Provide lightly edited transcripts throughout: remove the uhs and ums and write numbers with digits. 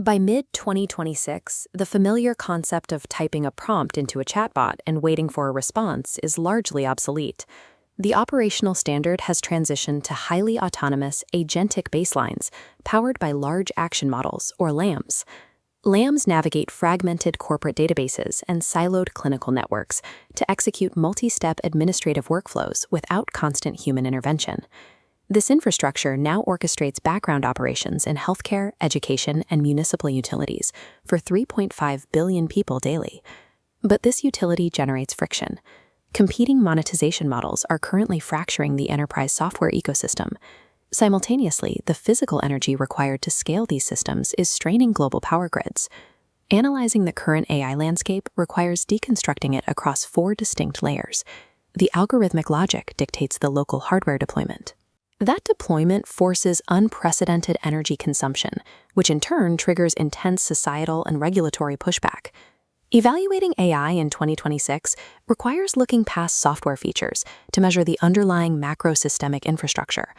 By mid-2026, the familiar concept of typing a prompt into a chatbot and waiting for a response is largely obsolete. The operational standard has transitioned to highly autonomous agentic baselines powered by large action models, or LAMs. LAMs navigate fragmented corporate databases and siloed clinical networks to execute multi-step administrative workflows without constant human intervention. This infrastructure now orchestrates background operations in healthcare, education, and municipal utilities for 3.5 billion people daily. But this utility generates friction. Competing monetization models are currently fracturing the enterprise software ecosystem. Simultaneously, the physical energy required to scale these systems is straining global power grids. Analyzing the current AI landscape requires deconstructing it across 4 distinct layers. The algorithmic logic dictates the local hardware deployment. That deployment forces unprecedented energy consumption, which in turn triggers intense societal and regulatory pushback. Evaluating AI in 2026 requires looking past software features to measure the underlying macro-systemic infrastructure.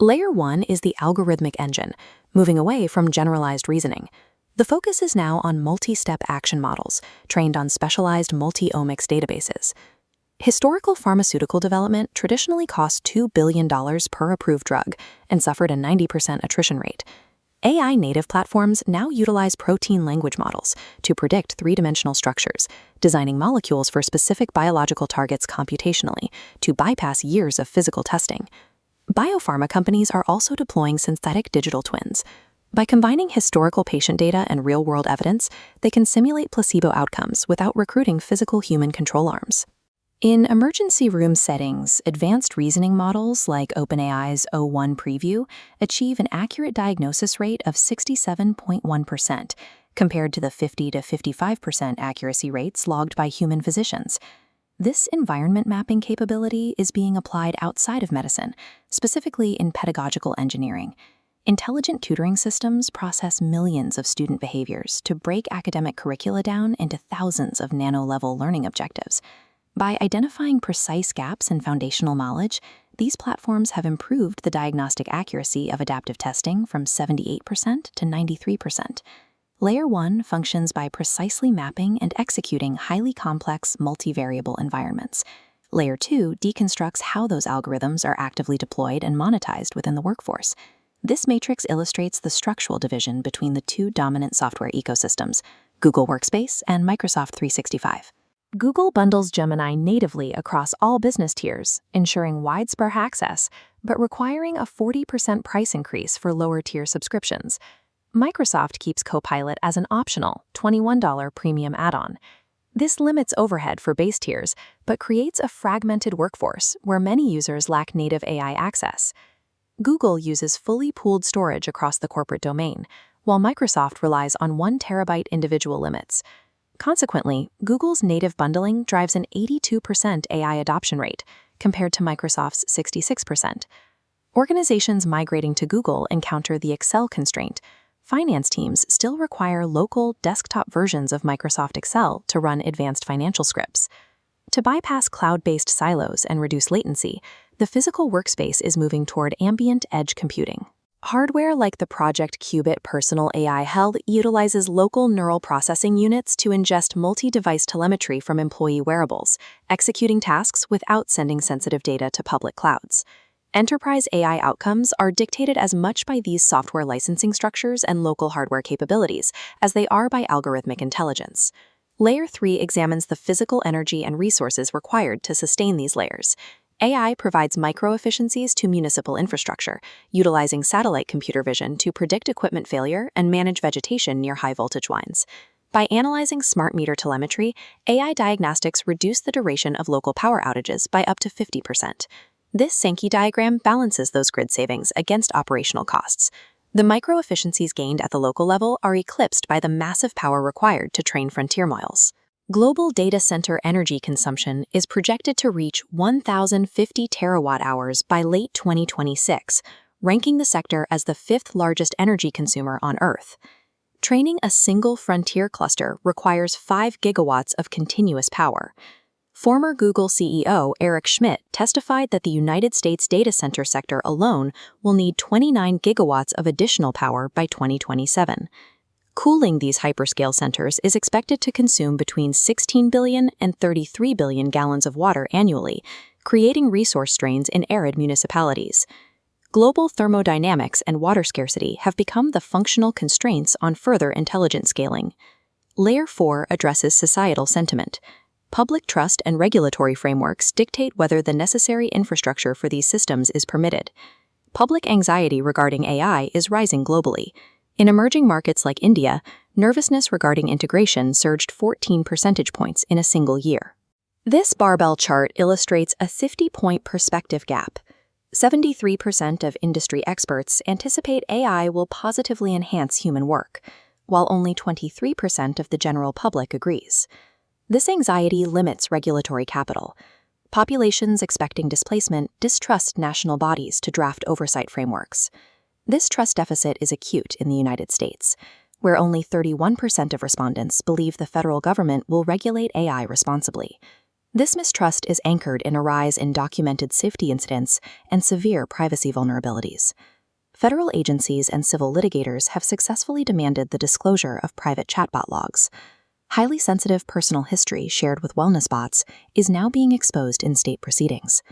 Layer 1 is the algorithmic engine, moving away from generalized reasoning. The focus is now on multi-step action models, trained on specialized multi-omics databases. Historical pharmaceutical development traditionally cost $2 billion per approved drug and suffered a 90% attrition rate. AI-native platforms now utilize protein language models to predict three-dimensional structures, designing molecules for specific biological targets computationally to bypass years of physical testing. Biopharma companies are also deploying synthetic digital twins. By combining historical patient data and real-world evidence, they can simulate placebo outcomes without recruiting physical human control arms. In emergency room settings, advanced reasoning models like OpenAI's O1 Preview achieve an accurate diagnosis rate of 67.1%, compared to the 50 to 55% accuracy rates logged by human physicians. This environment mapping capability is being applied outside of medicine, specifically in pedagogical engineering. Intelligent tutoring systems process millions of student behaviors to break academic curricula down into thousands of nano-level learning objectives. By identifying precise gaps in foundational knowledge, these platforms have improved the diagnostic accuracy of adaptive testing from 78% to 93%. Layer 1 functions by precisely mapping and executing highly complex multivariable environments. Layer 2 deconstructs how those algorithms are actively deployed and monetized within the workforce. This matrix illustrates the structural division between the 2 dominant software ecosystems, Google Workspace and Microsoft 365. Google bundles Gemini natively across all business tiers, ensuring widespread access, but requiring a 40% price increase for lower-tier subscriptions. Microsoft keeps Copilot as an optional $21 premium add-on. This limits overhead for base tiers, but creates a fragmented workforce where many users lack native AI access. Google uses fully pooled storage across the corporate domain, while Microsoft relies on 1 terabyte individual limits. Consequently, Google's native bundling drives an 82% AI adoption rate, compared to Microsoft's 66%. Organizations migrating to Google encounter the Excel constraint. Finance teams still require local desktop versions of Microsoft Excel to run advanced financial scripts. To bypass cloud-based silos and reduce latency, the physical workspace is moving toward ambient edge computing. Hardware like the Project Qubit personal AI held utilizes local neural processing units to ingest multi-device telemetry from employee wearables, executing tasks without sending sensitive data to public clouds. Enterprise AI outcomes are dictated as much by these software licensing structures and local hardware capabilities as they are by algorithmic intelligence. Layer 3 examines the physical energy and resources required to sustain these layers. AI provides micro-efficiencies to municipal infrastructure, utilizing satellite computer vision to predict equipment failure and manage vegetation near high-voltage lines. By analyzing smart meter telemetry, AI diagnostics reduce the duration of local power outages by up to 50%. This Sankey diagram balances those grid savings against operational costs. The micro-efficiencies gained at the local level are eclipsed by the massive power required to train frontier models. Global data center energy consumption is projected to reach 1,050 terawatt-hours by late 2026, ranking the sector as the 5th largest energy consumer on Earth. Training a single frontier cluster requires 5 gigawatts of continuous power. Former Google CEO Eric Schmidt testified that the United States data center sector alone will need 29 gigawatts of additional power by 2027. Cooling these hyperscale centers is expected to consume between 16 billion and 33 billion gallons of water annually, creating resource strains in arid municipalities. Global thermodynamics and water scarcity have become the functional constraints on further intelligent scaling. Layer 4 addresses societal sentiment. Public trust and regulatory frameworks dictate whether the necessary infrastructure for these systems is permitted. Public anxiety regarding AI is rising globally. In emerging markets like India, nervousness regarding integration surged 14 percentage points in a single year. This barbell chart illustrates a 50-point perspective gap. 73% of industry experts anticipate AI will positively enhance human work, while only 23% of the general public agrees. This anxiety limits regulatory capital. Populations expecting displacement distrust national bodies to draft oversight frameworks. This trust deficit is acute in the United States, where only 31% of respondents believe the federal government will regulate AI responsibly. This mistrust is anchored in a rise in documented safety incidents and severe privacy vulnerabilities. Federal agencies and civil litigators have successfully demanded the disclosure of private chatbot logs. Highly sensitive personal history shared with wellness bots is now being exposed in state proceedings.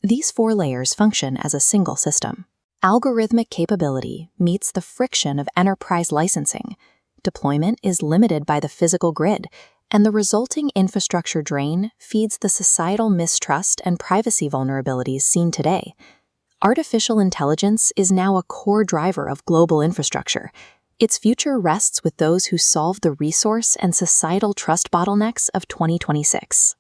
These 4 layers function as a single system. Algorithmic capability meets the friction of enterprise licensing. Deployment is limited by the physical grid, and the resulting infrastructure drain feeds the societal mistrust and privacy vulnerabilities seen today. Artificial intelligence is now a core driver of global infrastructure. Its future rests with those who solve the resource and societal trust bottlenecks of 2026.